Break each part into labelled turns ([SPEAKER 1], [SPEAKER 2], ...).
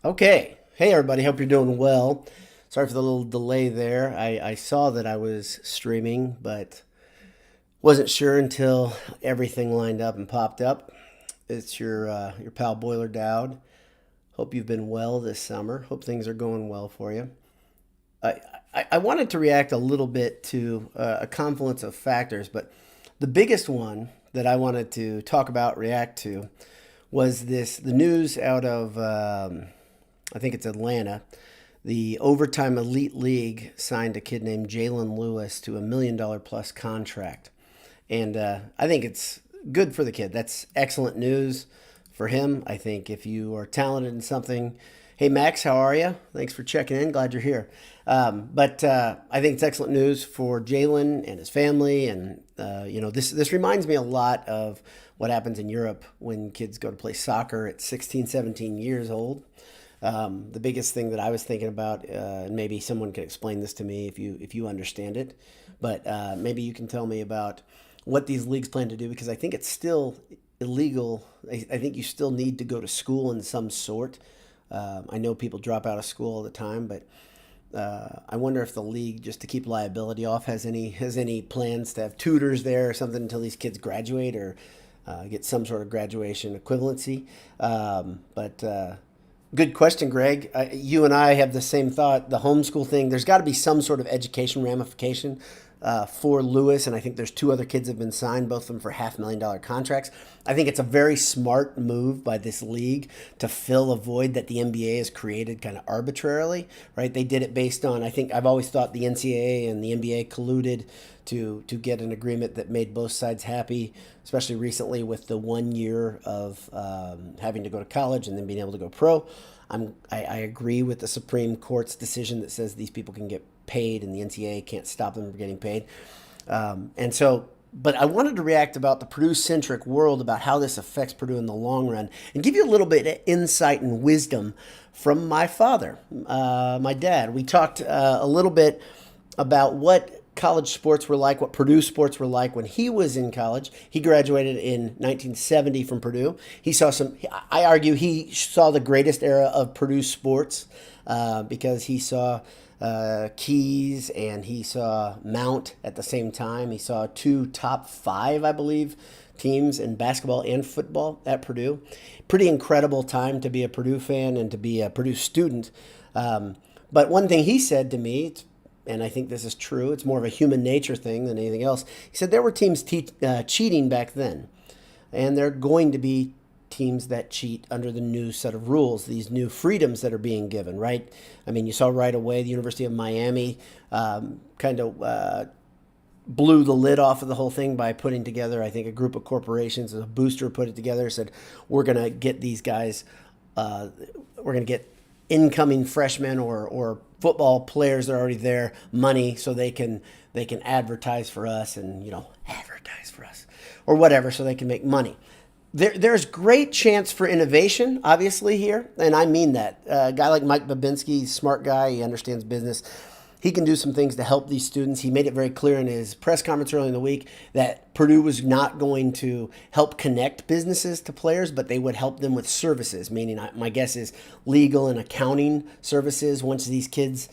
[SPEAKER 1] Okay. Hey, everybody. Hope you're doing well. Sorry for the little delay there. I saw that I was streaming, but wasn't sure until everything lined up and popped up. It's your pal Boiler Dowd. Hope you've been well this summer. Hope things are going well for you. I wanted to react a little bit to a confluence of factors, but the biggest one that I wanted to talk about, react to, was the news out of I think it's Atlanta. The Overtime Elite League signed a kid named Jalen Lewis to $1 million plus contract. And I think it's good for the kid. That's excellent news for him. I think if you are talented in something, hey, Max, how are you? Thanks for checking in. Glad you're here. But I think it's excellent news for Jalen and his family. And, this reminds me a lot of what happens in Europe when kids go to play soccer at 16, 17 years old. The biggest thing that I was thinking about, and maybe someone can explain this to me if you understand it, but maybe you can tell me about what these leagues plan to do because I think it's still illegal. I think you still need to go to school in some sort. I know people drop out of school all the time, but I wonder if the league, just to keep liability off, has any plans to have tutors there or something until these kids graduate or get some sort of graduation equivalency. But good question, Greg. You and I have the same thought. The homeschool thing, there's got to be some sort of education ramification for Lewis, and I think there's two other kids that have been signed, both of them for $500,000 contracts. I think it's a very smart move by this league to fill a void that the NBA has created kind of arbitrarily, right? They did it based on, I think I've always thought the NCAA and the NBA colluded to get an agreement that made both sides happy, especially recently with the 1 year of having to go to college and then being able to go pro. I agree with the Supreme Court's decision that says these people can get paid and the NCAA can't stop them from getting paid. But I wanted to react about the Purdue-centric world, about how this affects Purdue in the long run, and give you a little bit of insight and wisdom from my father, my dad. We talked a little bit about what college sports were like, what Purdue sports were like when he was in college. He graduated in 1970 from Purdue. I argue he saw the greatest era of Purdue sports because he saw Keys and he saw Mount at the same time. He saw two top five, I believe, teams in basketball and football at Purdue. Pretty incredible time to be a Purdue fan and to be a Purdue student. But one thing he said to me, and I think this is true, it's more of a human nature thing than anything else. He said there were teams cheating back then, and there are going to be teams that cheat under the new set of rules, these new freedoms that are being given, right? I mean, you saw right away the University of Miami kind of blew the lid off of the whole thing by putting together, I think, a group of corporations. A booster put it together, said, we're going to get these guys, we're going to get incoming freshmen or football players that are already there money so they can advertise for us and advertise for us or whatever so they can make money. There's great chance for innovation, obviously, here, and I mean that. A guy like Mike Babinski, he's a smart guy, he understands business. He can do some things to help these students. He made it very clear in his press conference early in the week that Purdue was not going to help connect businesses to players, but they would help them with services, meaning my guess is legal and accounting services once these kids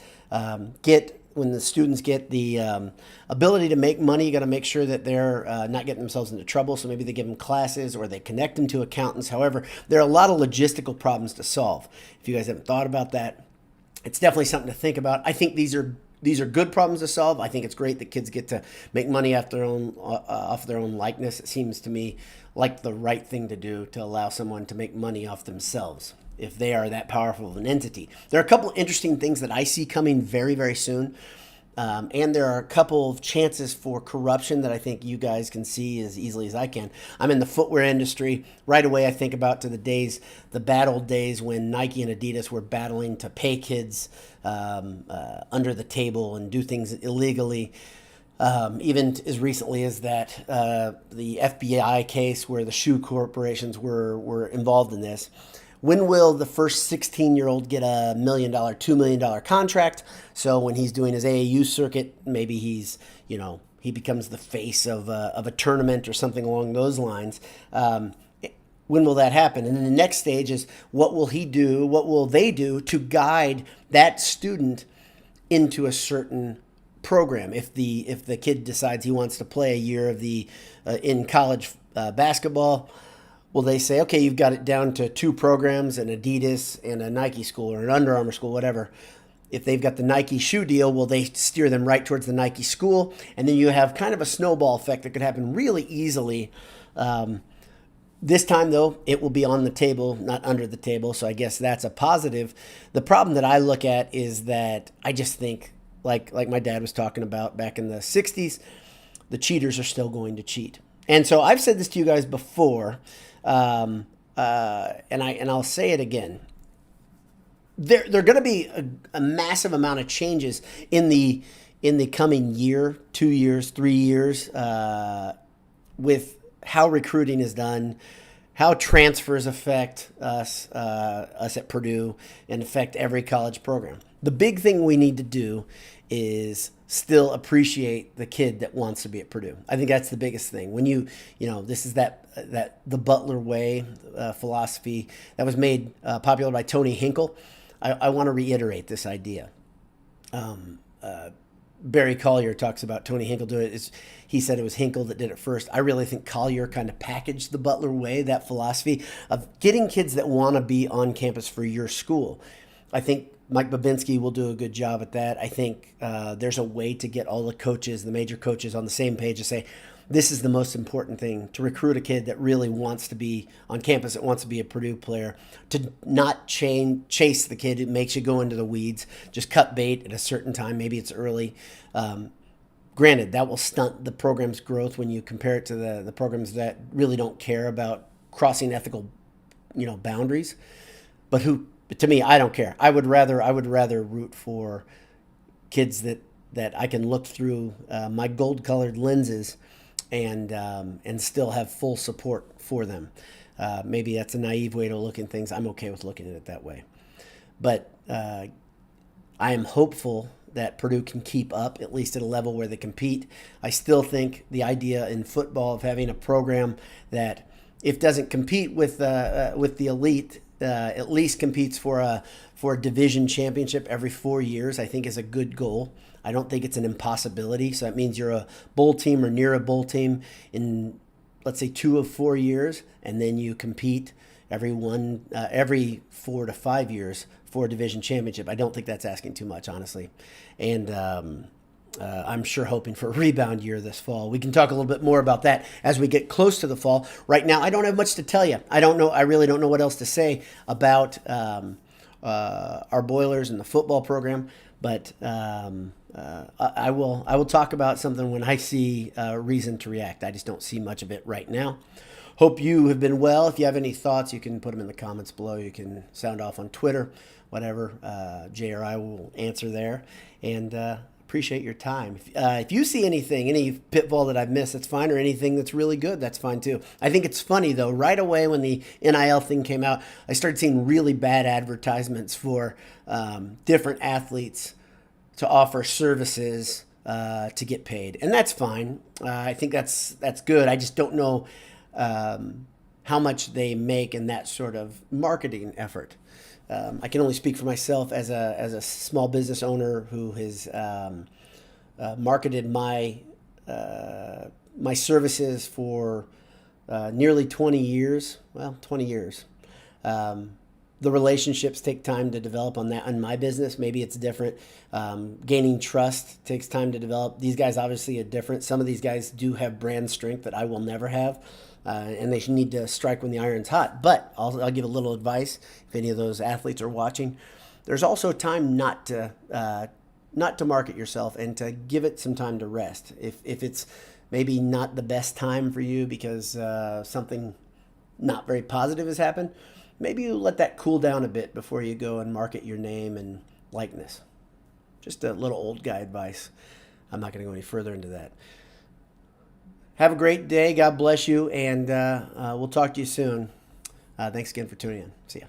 [SPEAKER 1] when the students get the ability to make money, you got to make sure that they're not getting themselves into trouble. So maybe they give them classes or they connect them to accountants. However, there are a lot of logistical problems to solve. If you guys haven't thought about that, it's definitely something to think about. I think these are good problems to solve. I think it's great that kids get to make money off their own likeness. It seems to me like the right thing to do to allow someone to make money off themselves if they are that powerful of an entity. There are a couple of interesting things that I see coming very, very soon. And there are a couple of chances for corruption that I think you guys can see as easily as I can. I'm in the footwear industry. Right away, I think about the bad old days when Nike and Adidas were battling to pay kids under the table and do things illegally. Even as recently as that, the FBI case where the shoe corporations were involved in this. When will the first 16-year-old get $1 million, $2 million contract? So when he's doing his AAU circuit, maybe he becomes the face of a tournament or something along those lines. when will that happen? And then the next stage is, what will he do? What will they do to guide that student into a certain program? If the kid decides he wants to play a year of the in college basketball, will they say, okay, you've got it down to 2 programs, an Adidas and a Nike school, or an Under Armour school, whatever. If they've got the Nike shoe deal, will they steer them right towards the Nike school? And then you have kind of a snowball effect that could happen really easily. This time, though, it will be on the table, not under the table. So I guess that's a positive. The problem that I look at is that I just think, like my dad was talking about back in the 60s, the cheaters are still going to cheat. And so I've said this to you guys before, and I'll say it again. There are going to be a massive amount of changes in the coming year, 2 years, 3 years, with how recruiting is done, how transfers affect us at Purdue, and affect every college program. The big thing we need to do is still appreciate the kid that wants to be at Purdue. I think that's the biggest thing. When this is that the Butler way philosophy that was made popular by Tony Hinkle. I want to reiterate this idea. Barry Collier talks about Tony Hinkle doing it. He said it was Hinkle that did it first. I really think Collier kind of packaged the Butler way, that philosophy of getting kids that want to be on campus for your school. I think Mike Babinski will do a good job at that. I think there's a way to get all the coaches, the major coaches, on the same page to say, this is the most important thing, to recruit a kid that really wants to be on campus, that wants to be a Purdue player, to not chase the kid who makes you go into the weeds, just cut bait at a certain time. Maybe it's early. Granted, that will stunt the program's growth when you compare it to the programs that really don't care about crossing ethical, boundaries. But to me, I don't care. I would rather root for kids that I can look through my gold-colored lenses and still have full support for them. Maybe that's a naive way to look at things. I'm okay with looking at it that way. But I am hopeful that Purdue can keep up, at least at a level where they compete. I still think the idea in football of having a program that, if doesn't compete with the elite, at least competes for a division championship every 4 years, I think is a good goal. I don't think it's an impossibility. So that means you're a bowl team or near a bowl team in, let's say, 2 of 4 years, and then you compete every 4 to 5 years for a division championship. I don't think that's asking too much, honestly. And I'm sure hoping for a rebound year this fall. We can talk a little bit more about that as we get close to the fall. Right now, I don't have much to tell you. I really don't know what else to say about our Boilers and the football program. But I will talk about something when I see reason to react. I just don't see much of it right now. Hope you have been well. If you have any thoughts, you can put them in the comments below. You can sound off on Twitter, whatever. Jay or I will answer there. And appreciate your time. If you see anything, any pitfall that I've missed, that's fine, or anything that's really good, that's fine too. I think it's funny, though. Right away when the NIL thing came out, I started seeing really bad advertisements for different athletes to offer services to get paid. And that's fine. I think that's good. I just don't know how much they make in that sort of marketing effort. I can only speak for myself as a small business owner who has marketed my services for nearly 20 years. Well, 20 years. The relationships take time to develop on my business. Maybe it's different. Gaining trust takes time to develop. These guys obviously are different. Some of these guys do have brand strength that I will never have. And they need to strike when the iron's hot. But I'll give a little advice if any of those athletes are watching. There's also time not to market yourself and to give it some time to rest. If it's maybe not the best time for you because something not very positive has happened, maybe you let that cool down a bit before you go and market your name and likeness. Just a little old guy advice. I'm not going to go any further into that. Have a great day. God bless you, and we'll talk to you soon. Thanks again for tuning in. See ya.